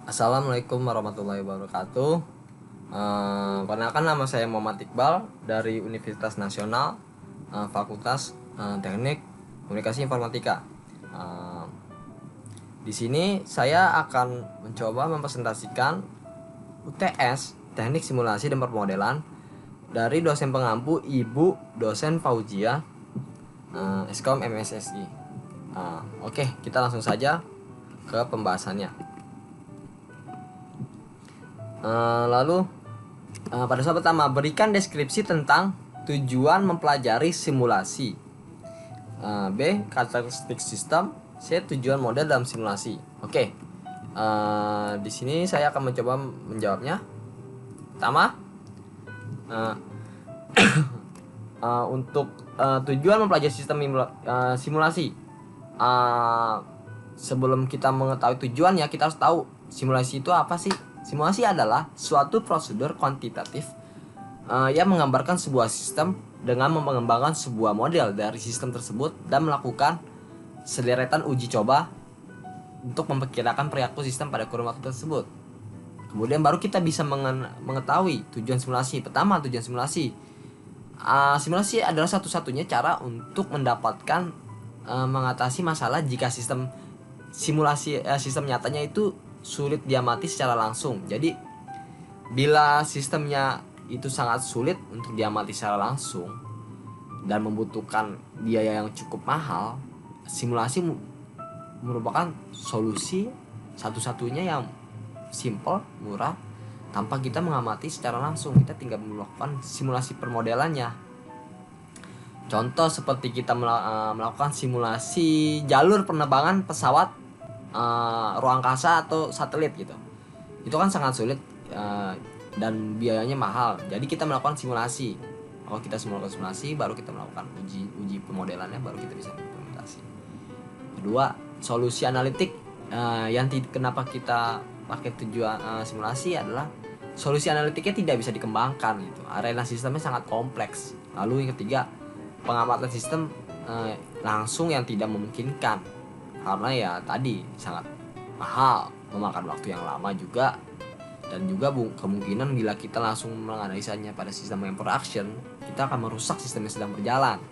Assalamualaikum warahmatullahi wabarakatuh. Perkenalkan, nama saya Muhammad Iqbal dari Universitas Nasional, Fakultas Teknik Komunikasi Informatika. Di sini saya akan mencoba mempresentasikan UTS Teknik Simulasi dan Permodelan dari dosen pengampu Ibu Dosen Fauzia, Eskom MSSI. Oke, kita langsung saja ke pembahasannya. Lalu pada soal pertama, berikan deskripsi tentang tujuan mempelajari simulasi. B. Karakteristik sistem. C. Tujuan model dalam simulasi. Oke, di sini saya akan mencoba menjawabnya. Pertama, untuk tujuan mempelajari sistem simulasi. Sebelum kita mengetahui tujuannya, kita harus tahu simulasi itu apa sih. Simulasi adalah suatu prosedur kuantitatif yang menggambarkan sebuah sistem dengan mengembangkan sebuah model dari sistem tersebut dan melakukan sederetan uji coba untuk memperkirakan perilaku sistem pada kurun waktu tersebut. Kemudian baru kita bisa mengetahui tujuan simulasi. Pertama, tujuan simulasi. Simulasi adalah satu-satunya cara untuk mendapatkan mengatasi masalah jika sistem simulasi sistem nyatanya itu sulit diamati secara langsung. Jadi bila sistemnya itu sangat sulit untuk diamati secara langsung dan membutuhkan biaya yang cukup mahal, simulasi merupakan solusi satu-satunya yang simple, murah, tanpa kita mengamati secara langsung. Kita tinggal melakukan simulasi permodelannya. Contoh seperti kita melakukan simulasi jalur penerbangan pesawat ruang angkasa atau satelit gitu. Itu kan sangat sulit dan biayanya mahal. Jadi kita melakukan simulasi. Kalau kita melakukan simulasi, baru kita melakukan uji pemodelannya, baru kita bisa implementasi. Kedua, solusi analitik. Kenapa kita pakai tujuan simulasi adalah solusi analitiknya tidak bisa dikembangkan gitu. Arena sistemnya sangat kompleks. Lalu yang ketiga, pengamatan sistem langsung yang tidak memungkinkan. Karena ya tadi sangat mahal, memakan waktu yang lama juga, dan juga kemungkinan bila kita langsung menganalisanya pada sistem yang production, kita akan merusak sistem yang sedang berjalan.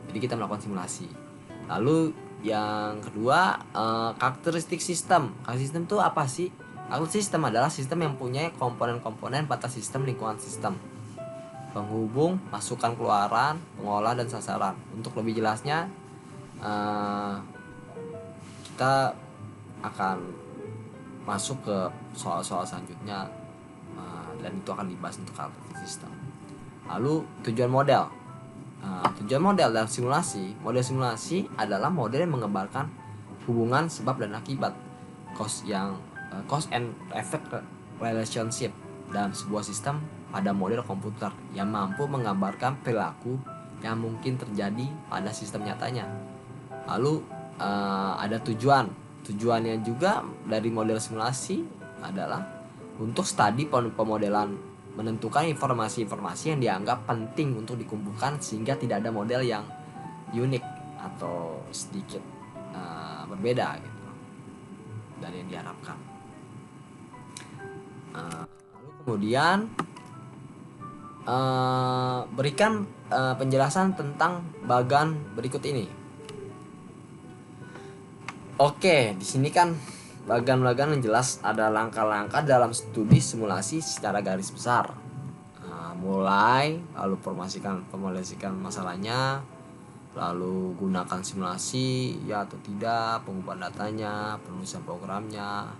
Jadi kita melakukan simulasi. Lalu yang kedua, karakteristik sistem. Karakteristik sistem itu apa sih? Karakteristik sistem adalah sistem yang punya komponen-komponen pada sistem lingkungan sistem, penghubung, masukan keluaran, pengolah, dan sasaran. Untuk lebih jelasnya, kita akan masuk ke soal-soal selanjutnya, dan itu akan dibahas untuk karakteristik sistem. Lalu tujuan model. Tujuan model dalam simulasi. Model simulasi adalah model yang menggambarkan hubungan sebab dan akibat, cause and effect relationship dalam sebuah sistem pada model komputer yang mampu menggambarkan perilaku yang mungkin terjadi pada sistem nyatanya. Lalu ada tujuannya juga dari model simulasi adalah untuk studi pemodelan, menentukan informasi-informasi yang dianggap penting untuk dikumpulkan sehingga tidak ada model yang unik atau sedikit berbeda gitu dari yang diharapkan. Lalu kemudian berikan penjelasan tentang bagan berikut ini. Oke, di sini kan bagan-bagan yang jelas ada langkah-langkah dalam studi simulasi secara garis besar. Mulai, lalu formulasikan masalahnya, lalu gunakan simulasi ya atau tidak, pengumpulan datanya, penulisan programnya.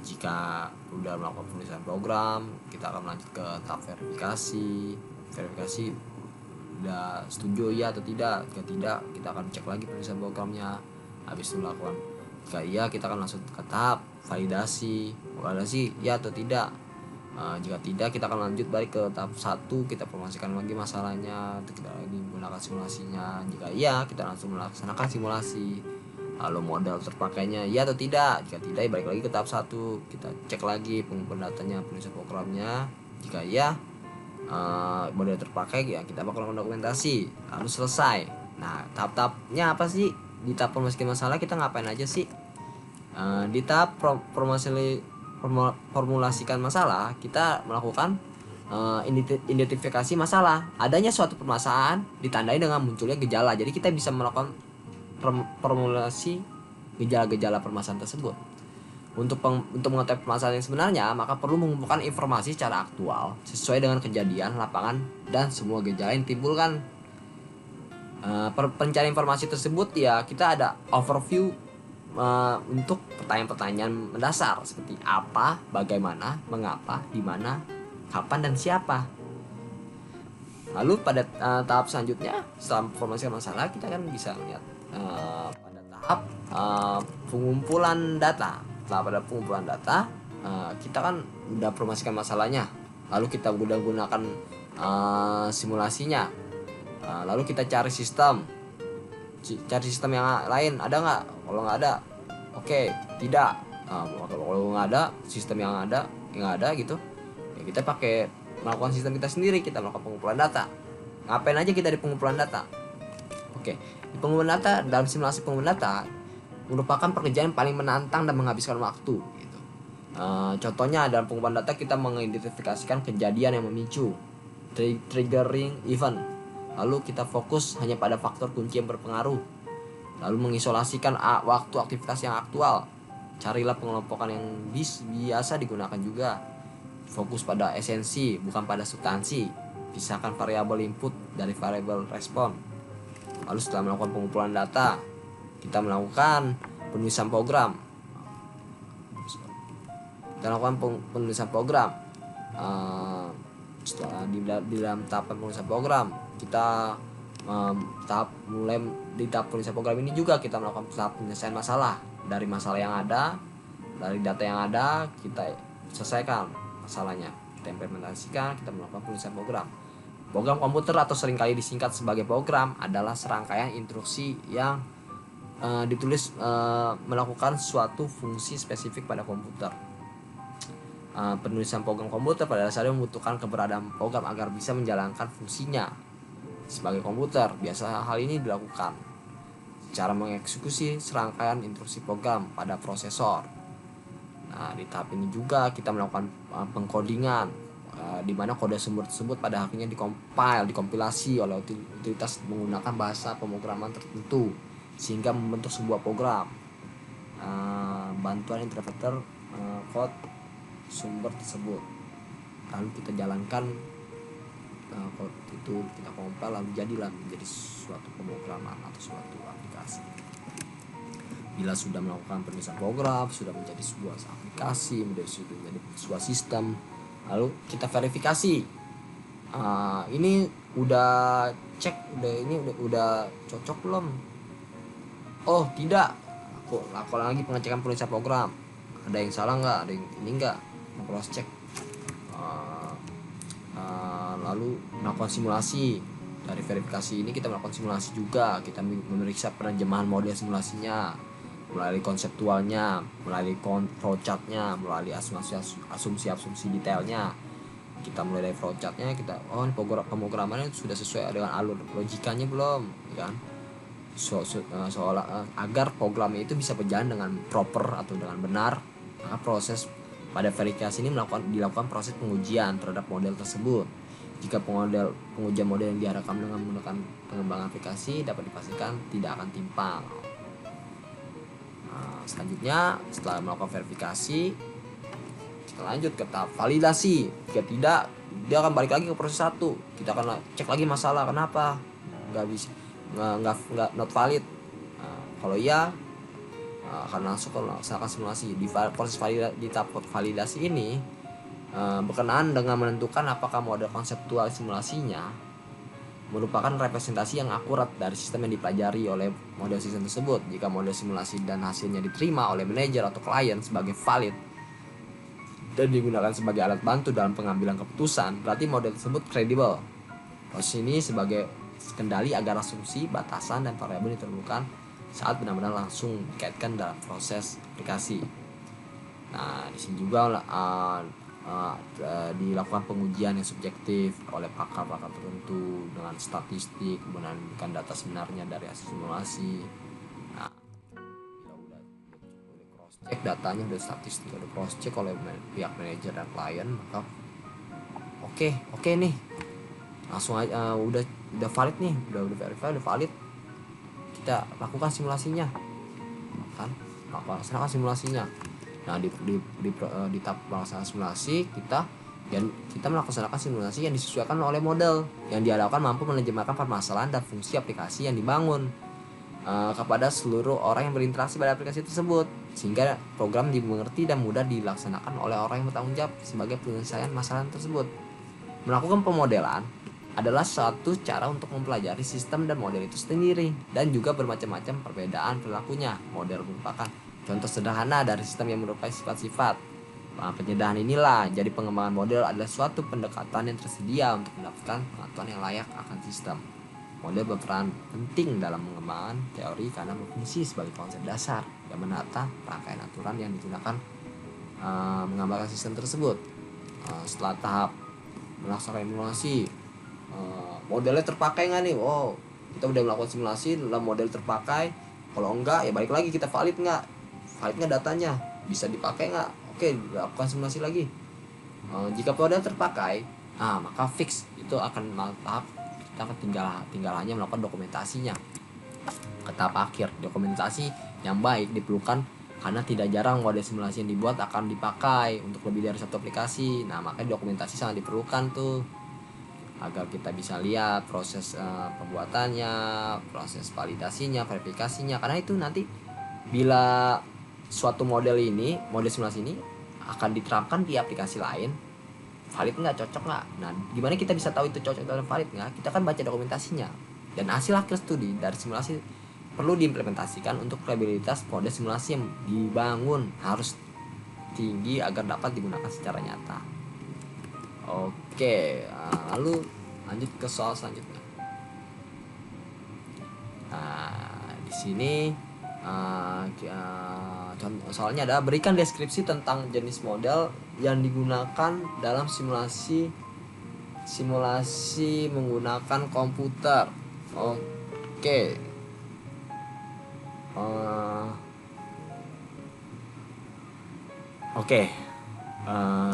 Jika sudah melakukan penulisan program, kita akan lanjut ke tahap verifikasi. Verifikasi udah setuju ya atau tidak. Jika tidak, kita akan cek lagi penulisan programnya. Habis itu melakukan, jika iya kita akan langsung ke tahap validasi ya atau tidak. Jika tidak, kita akan lanjut balik ke tahap 1, kita promosikan lagi masalahnya, kita lagi menggunakan simulasinya. Jika iya, kita langsung melaksanakan simulasi. Lalu model terpakainya ya atau tidak. Jika tidak, balik lagi ke tahap 1, kita cek lagi pengumpulan datanya, penulisan programnya. Jika iya, model terpakai ya kita bakal melakukan dokumentasi, lalu selesai. Nah, tahap-tahapnya apa sih? Di tahap promosikan masalah kita ngapain aja sih? Di tahap formulasikan masalah, kita melakukan identifikasi masalah. Adanya suatu permasalahan ditandai dengan munculnya gejala. Jadi kita bisa melakukan formulasi gejala-gejala permasalahan tersebut. Untuk mengetahui permasalahan yang sebenarnya, maka perlu mengumpulkan informasi secara aktual sesuai dengan kejadian lapangan dan semua gejala yang timbulkan. Pencarian informasi tersebut ya kita ada overview untuk pertanyaan-pertanyaan mendasar seperti apa, bagaimana, mengapa, di mana, kapan, dan siapa. Lalu pada tahap selanjutnya setelah formulasi masalah, kita kan bisa melihat pada tahap pengumpulan data. Nah, pada pengumpulan data kita kan udah promosikan masalahnya, lalu kita udah gunakan simulasinya, lalu kita cari sistem yang lain, ada nggak? Kalau nggak ada, oke, tidak. Kalau nggak ada sistem yang ada gitu ya, kita pakai melakukan sistem kita sendiri. Kita melakukan pengumpulan data. Ngapain aja kita di pengumpulan data? Oke, di pengumpulan data, dalam simulasi pengumpulan data merupakan pekerjaan yang paling menantang dan menghabiskan waktu gitu. Contohnya dalam pengumpulan data kita mengidentifikasikan kejadian yang memicu triggering event, lalu kita fokus hanya pada faktor kunci yang berpengaruh, lalu mengisolasikan waktu aktivitas yang aktual. Carilah pengelompokan yang biasa digunakan juga, fokus pada esensi bukan pada substansi, pisahkan variabel input dari variabel respon. Lalu setelah melakukan pengumpulan data, kita melakukan penulisan program. Setelah di dalam tahapan penulisan program, kita di tahap penulisan program ini juga kita melakukan tahap penyelesaian masalah. Dari masalah yang ada, dari data yang ada, kita selesaikan masalahnya, kita implementasikan, kita melakukan penulisan program. Program komputer atau seringkali disingkat sebagai program adalah serangkaian instruksi yang ditulis melakukan suatu fungsi spesifik pada komputer. Penulisan program komputer pada dasarnya membutuhkan keberadaan program agar bisa menjalankan fungsinya sebagai komputer. Biasa hal ini dilakukan cara mengeksekusi serangkaian instruksi program pada prosesor. Nah, di tahap ini juga kita melakukan pengkodingan, di mana kode sumber tersebut pada akhirnya dikompilasi oleh utilitas menggunakan bahasa pemrograman tertentu sehingga membentuk sebuah program. Bantuan interpreter code sumber tersebut, lalu kita jalankan code itu, kita compile, lalu jadilah menjadi suatu pemrograman atau suatu aplikasi. Bila sudah melakukan penulisan program, sudah menjadi sebuah aplikasi, menjadi sebuah sistem, lalu kita verifikasi. Ini udah cek, udah cocok belum? Oh tidak, aku lakukan lagi pengecekan penulisan program. Ada yang salah nggak? Ada yang ini nggak? Cross check. Lalu melakukan simulasi. Dari verifikasi ini kita melakukan simulasi juga. Kita memeriksa penerjemahan model simulasinya melalui konseptualnya, melalui flowchartnya, melalui asumsi detailnya. Kita mulai dari flowchartnya, kita ini pemrogramannya sudah sesuai dengan alur logikanya belum, kan? Agar programnya itu bisa berjalan dengan proper atau dengan benar, maka proses pada verifikasi ini dilakukan proses pengujian terhadap model tersebut. Jika pengujian model yang diharapkan dengan menggunakan pengembangan aplikasi dapat dipastikan tidak akan timpang. Selanjutnya setelah melakukan verifikasi, kita lanjut ke tahap validasi. Jika tidak, dia akan balik lagi ke proses 1. Kita akan cek lagi masalah, kenapa nggak bisa, nggak not valid. Kalau iya, akan langsung melaksanakan simulasi. Di tahap validasi ini berkenaan dengan menentukan apakah model konseptual simulasinya merupakan representasi yang akurat dari sistem yang dipelajari oleh model sistem tersebut. Jika model simulasi dan hasilnya diterima oleh manajer atau klien sebagai valid dan digunakan sebagai alat bantu dalam pengambilan keputusan, berarti model tersebut kredibel. Proses ini sebagai kendali agar asumsi, batasan, dan variabel ditentukan saat benar-benar langsung dikaitkan dalam proses aplikasi. Nah, di sini juga dilakukan pengujian yang subjektif oleh pakar-pakar tertentu dengan statistik, membandingkan data sebenarnya dari hasil simulasi. Nah, bila udah cross check, datanya, udah statistik, udah cross check oleh pihak manajer dan klien, maka oke nih, langsung aja udah valid nih, udah verify, udah valid, kita lakukan simulasinya kan, laksanakan simulasinya. Nah di tahap pelaksanaan simulasi kita melaksanakan simulasi yang disesuaikan oleh model yang diharapkan mampu menerjemahkan permasalahan dan fungsi aplikasi yang dibangun kepada seluruh orang yang berinteraksi pada aplikasi tersebut, sehingga program dimengerti dan mudah dilaksanakan oleh orang yang bertanggung jawab sebagai penyelesaian masalah tersebut. Melakukan pemodelan adalah suatu cara untuk mempelajari sistem dan model itu sendiri, dan juga bermacam-macam perbedaan perilakunya. Model merupakan contoh sederhana dari sistem yang merupakan sifat-sifat. Penyedahan inilah jadi pengembangan model adalah suatu pendekatan yang tersedia untuk mendapatkan pengetahuan yang layak akan sistem. Model berperan penting dalam mengembangkan teori karena berfungsi sebagai konsep dasar yang menata rangkaian aturan yang digunakan menggambarkan sistem tersebut. Setelah tahap melaksanakan simulasi, modelnya terpakai nggak nih? Wow, kita udah melakukan simulasi, dalam model terpakai. Kalau enggak, ya balik lagi, kita valid nggak datanya, bisa dipakai nggak? Oke, lakukan simulasi lagi. Jika model terpakai, maka fix itu akan tahap kita akan tinggal hanya melakukan dokumentasinya. Ke tahap akhir, dokumentasi yang baik diperlukan karena tidak jarang model simulasi yang dibuat akan dipakai untuk lebih dari satu aplikasi. Nah, makanya dokumentasi sangat diperlukan tuh, agar kita bisa lihat proses pembuatannya, proses validasinya, verifikasinya. Karena itu nanti bila suatu model simulasi ini akan diterapkan di aplikasi lain, valid nggak, cocok nggak. Nah, gimana kita bisa tahu itu cocok dan valid nggak? Kita kan baca dokumentasinya, dan hasil akhir studi dari simulasi perlu diimplementasikan untuk reliabilitas model simulasi yang dibangun harus tinggi agar dapat digunakan secara nyata. Oke, lalu lanjut ke soal selanjutnya. Di sini soalnya ada berikan deskripsi tentang jenis model yang digunakan dalam simulasi menggunakan komputer. Oke.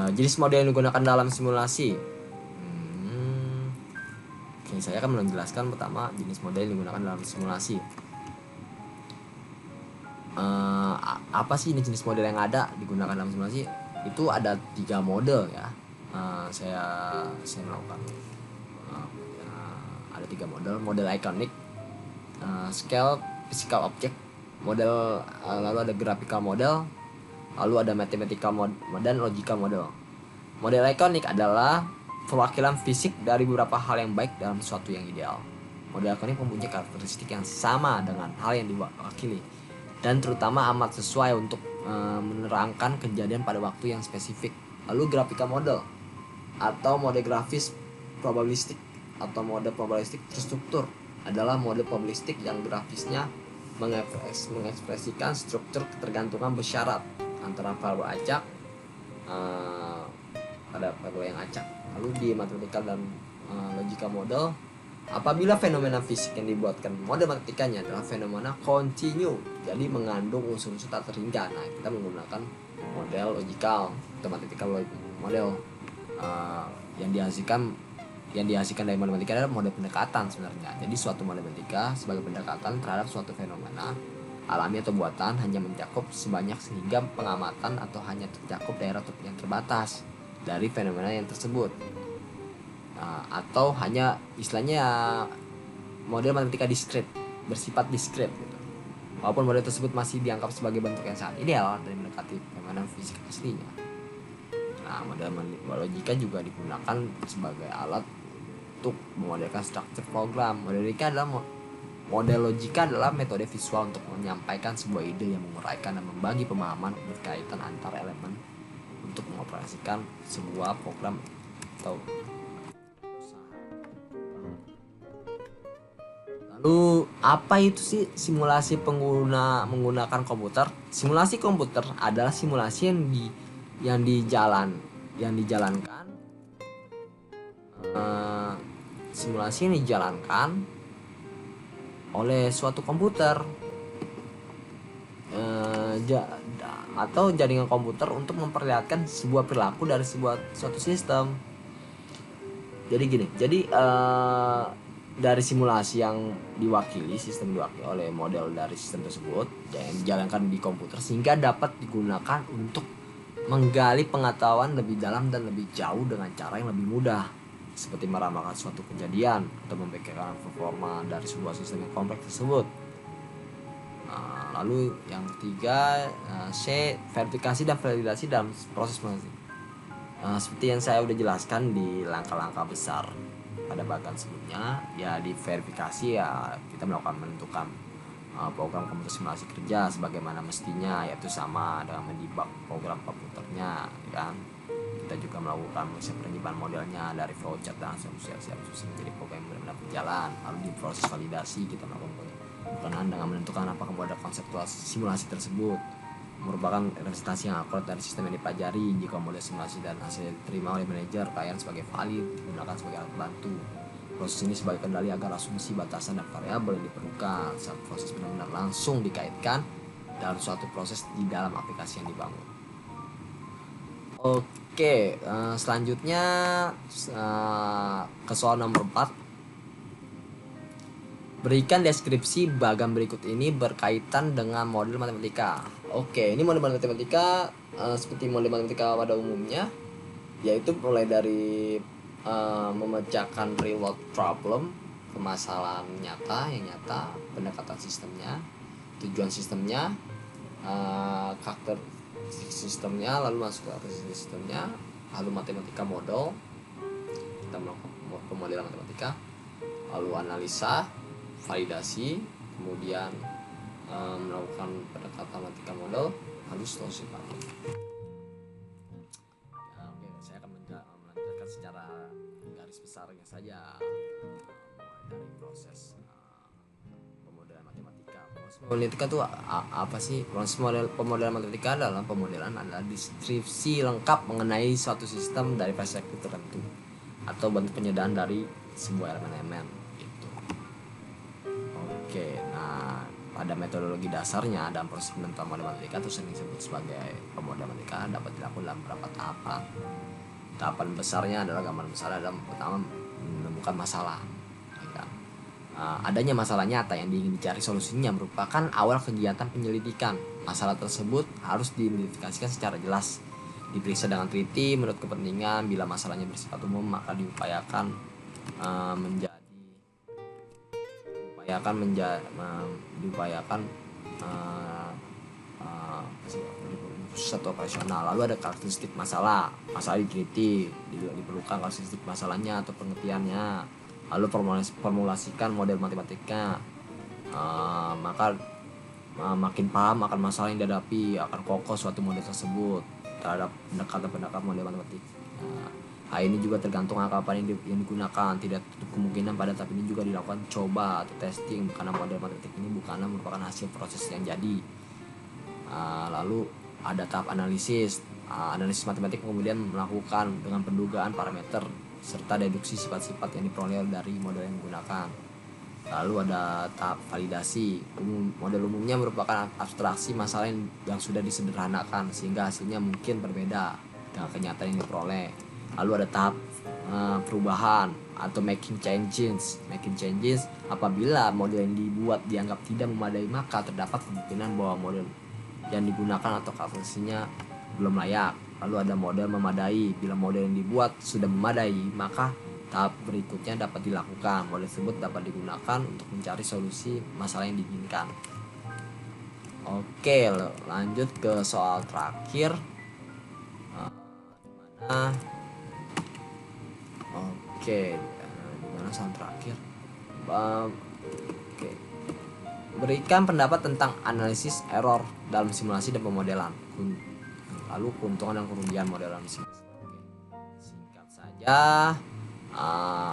Jenis model yang digunakan dalam simulasi. Saya akan menjelaskan pertama jenis model yang digunakan dalam simulasi. Apa sih ini jenis model yang ada digunakan dalam simulasi? Itu ada 3 model ya. Saya melakukan ada 3 model iconic, scale, physical object model, lalu ada graphical model, lalu ada mathematical model dan logical model. Model iconic adalah perwakilan fisik dari beberapa hal yang baik dalam sesuatu yang ideal. Model iconic mempunyai karakteristik yang sama dengan hal yang diwakili dan terutama amat sesuai untuk menerangkan kejadian pada waktu yang spesifik. Lalu graphical model atau model grafis probabilistik atau model probabilistik terstruktur adalah model probabilistik yang grafisnya mengekspresikan struktur ketergantungan bersyarat antara variabel acak pada variabel yang acak. Lalu di mathematical dan logical model, apabila fenomena fisik yang dibuatkan model matematikanya adalah fenomena kontinu, jadi mengandung unsur-unsur tak terhingga, nah kita menggunakan model logical atau mathematical model. Yang dihasilkan dari matematika adalah model pendekatan sebenarnya. Jadi suatu model matematika sebagai pendekatan terhadap suatu fenomena alami atau buatan hanya mencakup sebanyak sehingga pengamatan atau hanya tercakup daerah yang terbatas dari fenomena yang tersebut. Atau hanya istilahnya model matematika diskret, bersifat diskret gitu. Walaupun model tersebut masih dianggap sebagai bentuk yang sangat ideal dari mendekati fenomena fisik aslinya. Nah, model logika juga digunakan sebagai alat untuk memodelkan struktur program. Model logika adalah metode visual untuk menyampaikan sebuah ide yang menguraikan dan membagi pemahaman berkaitan antar elemen untuk mengoperasikan sebuah program atau Lalu apa itu sih simulasi menggunakan komputer? Simulasi komputer adalah simulasi yang dijalankan simulasi yang dijalankan oleh suatu komputer atau jaringan komputer untuk memperlihatkan sebuah perilaku dari suatu sistem. Jadi gini, dari simulasi yang sistem diwakili oleh model dari sistem tersebut yang dijalankan di komputer sehingga dapat digunakan untuk menggali pengetahuan lebih dalam dan lebih jauh dengan cara yang lebih mudah, seperti meramalkan suatu kejadian atau memperkirakan performa dari sebuah sistem yang kompleks tersebut. Lalu yang ketiga, C, verifikasi dan validasi dalam proses penelitian. Seperti yang saya udah jelaskan di langkah-langkah besar pada bagian sebelumnya, ya di verifikasi ya kita menentukan program komputer simulasi kerja sebagaimana mestinya, yaitu sama dengan mendebug program komputernya, kan. Kita juga melakukan penyimpanan modelnya dari flowchart dan asumsi menjadi program yang benar-benar berjalan. Lalu di proses validasi kita melakukan berkenaan dengan menentukan apakah model konseptual simulasi tersebut merupakan representasi yang akurat dari sistem yang dipelajari. Jika model simulasi dan hasil diterima oleh manajer klien sebagai valid, digunakan sebagai alat bantu. Proses ini sebagai kendali agar asumsi, batasan, dan variabel yang diperlukan saat proses benar-benar langsung dikaitkan dalam suatu proses di dalam aplikasi yang dibangun. Oke, selanjutnya ke soal nomor 4. Berikan deskripsi bagan berikut ini berkaitan dengan model matematika. Oke, ini model matematika seperti model matematika pada umumnya, yaitu mulai dari memecahkan real world problem, permasalahan nyata, pendekatan sistemnya, tujuan sistemnya, karakter sistemnya, lalu masuk ke sistemnya, lalu matematika model, kita melakukan pemodelan matematika, lalu analisa, validasi, kemudian melakukan pendekatan matematika model, lalu solusi problem. Oke, saya akan melanjutkan secara garis besarnya saja, mulai dari proses pemodelan matematika. Proses matematika itu apa sih? Proses pemodelan matematika adalah deskripsi lengkap mengenai suatu sistem dari perspektif tertentu atau bentuk penyederhanaan dari sebuah elemen-elemen. Oke, nah pada metodologi dasarnya dalam proses penentuan model matematika itu sering disebut sebagai pemodelan matematika dapat dilakukan dalam beberapa tahapan. Tahapan besarnya adalah gambaran besar adalah pertama menemukan masalah. Ya kan? Adanya masalah nyata yang ingin dicari solusinya merupakan awal kegiatan penyelidikan. Masalah tersebut harus diidentifikasikan secara jelas, diperiksa dengan teliti menurut kepentingan. Bila masalahnya bersifat umum maka diupayakan satu operasional. Lalu ada karakteristik masalah diteliti, diperlukan karakteristik masalahnya atau pengertiannya, lalu formulasikan model matematika, maka makin paham akan masalah yang dihadapi, akan kokoh suatu model tersebut terhadap pendekatan model matematika. Hal ini juga tergantung anggapan yang digunakan, tidak tutup kemungkinan pada tahap ini juga dilakukan coba atau testing karena model matematik ini bukanlah merupakan hasil proses yang jadi. Lalu ada tahap analisis. Analisis matematik kemudian melakukan dengan pendugaan parameter serta deduksi sifat-sifat yang diperoleh dari model yang digunakan. Lalu ada tahap validasi. Model umumnya merupakan abstraksi masalah yang sudah disederhanakan sehingga hasilnya mungkin berbeda dengan kenyataan yang diperoleh. Lalu ada tahap perubahan atau making changes. Apabila model yang dibuat dianggap tidak memadai maka terdapat kemungkinan bahwa model yang digunakan atau karakteristiknya belum layak. Lalu ada model memadai. Bila model yang dibuat sudah memadai maka tahap berikutnya dapat dilakukan. Model tersebut dapat digunakan untuk mencari solusi masalah yang diinginkan. Oke, lanjut ke soal terakhir. Dimana soal terakhir? Berikan pendapat tentang analisis error dalam simulasi dan pemodelan. Lalu keuntungan dan kerugian model dalam simulasi. Singkat saja,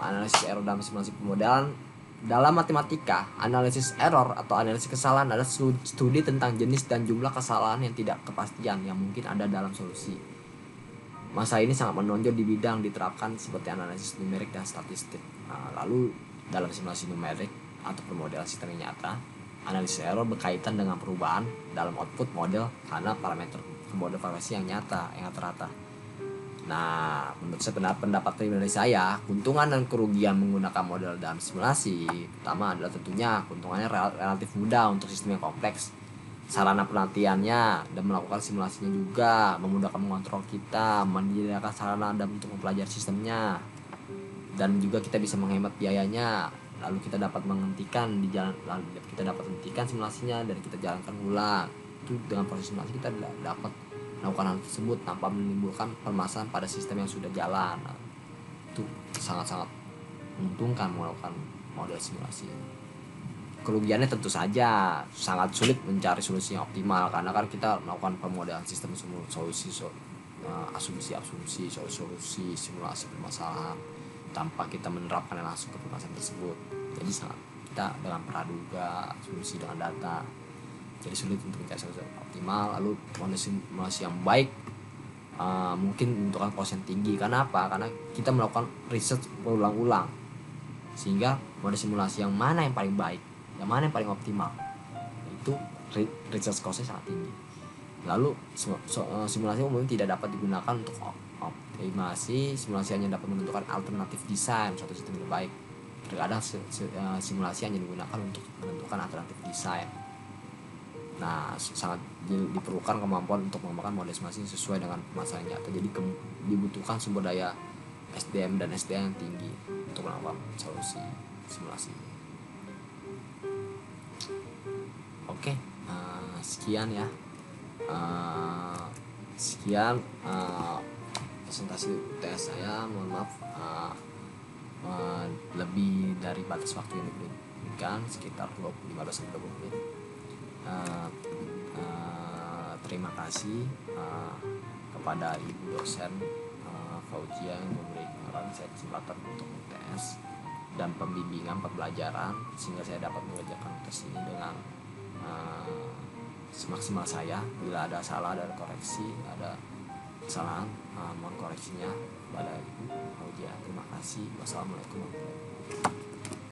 analisis error dalam simulasi pemodelan. Dalam matematika, analisis error atau analisis kesalahan adalah studi tentang jenis dan jumlah kesalahan yang tidak kepastian yang mungkin ada dalam solusi. Masa ini sangat menonjol di bidang diterapkan seperti analisis numerik dan statistik. Lalu dalam simulasi numerik atau pemodelan sistem yang nyata, Analisis error berkaitan dengan perubahan dalam output model karena parameter model variasi yang nyata, yang rata-rata. Nah, menurut pendapat pribadi saya, keuntungan dan kerugian menggunakan model dalam simulasi pertama adalah tentunya keuntungannya relatif mudah untuk sistem yang kompleks. Sarana penelitiannya dan melakukan simulasinya juga memudahkan mengontrol kita, menyediakan sarana dan untuk mempelajari sistemnya, dan juga kita bisa menghemat biayanya. Lalu kita dapat menghentikan di jalan, lalu kita dapat hentikan simulasinya dan kita jalankan ulang. Itu dengan proses simulasi kita dapat melakukan hal tersebut tanpa menimbulkan permasalahan pada sistem yang sudah jalan. Nah, itu sangat-sangat menguntungkan melakukan model simulasi. Kerugiannya tentu saja sangat sulit mencari solusi yang optimal karena kan kita melakukan pemodelan sistem solusi asumsi simulasi permasalahan tanpa kita menerapkan langsung ke permasalahan tersebut. Jadi sangat kita dengan praduga asumsi dengan data, jadi sulit untuk mencari solusi optimal. Lalu model simulasi yang baik mungkin membutuhkan proses yang tinggi. Karena apa? Karena kita melakukan research berulang-ulang sehingga model simulasi yang mana yang paling baik, yang mana yang paling optimal, itu research costnya sangat tinggi. Lalu simulasi umumnya tidak dapat digunakan untuk optimasi. Simulasi hanya dapat menentukan alternatif desain suatu sistem yang baik. Terkadang simulasi hanya digunakan untuk menentukan alternatif desain. Nah, sangat diperlukan kemampuan untuk mengembangkan model simulasi sesuai dengan masalah nyata. Jadi dibutuhkan sumber daya SDM dan SDA yang tinggi untuk melakukan solusi simulasi. Oke, sekian ya. Sekian presentasi UTS saya. Mohon maaf lebih dari batas waktu yang diberikan, sekitar 15-20 menit. Terima kasih kepada Ibu dosen Fauzia yang memberikan saya kesempatan untuk UTS dan pembimbingan pembelajaran sehingga saya dapat mengerjakan UTS ini dengan semaksimal saya. Bila ada salah, ada koreksi, ada kesalahan, mohon koreksinya pada Ibu Fauzia. Terima kasih. Wassalamualaikum warahmatullahi wabarakatuh.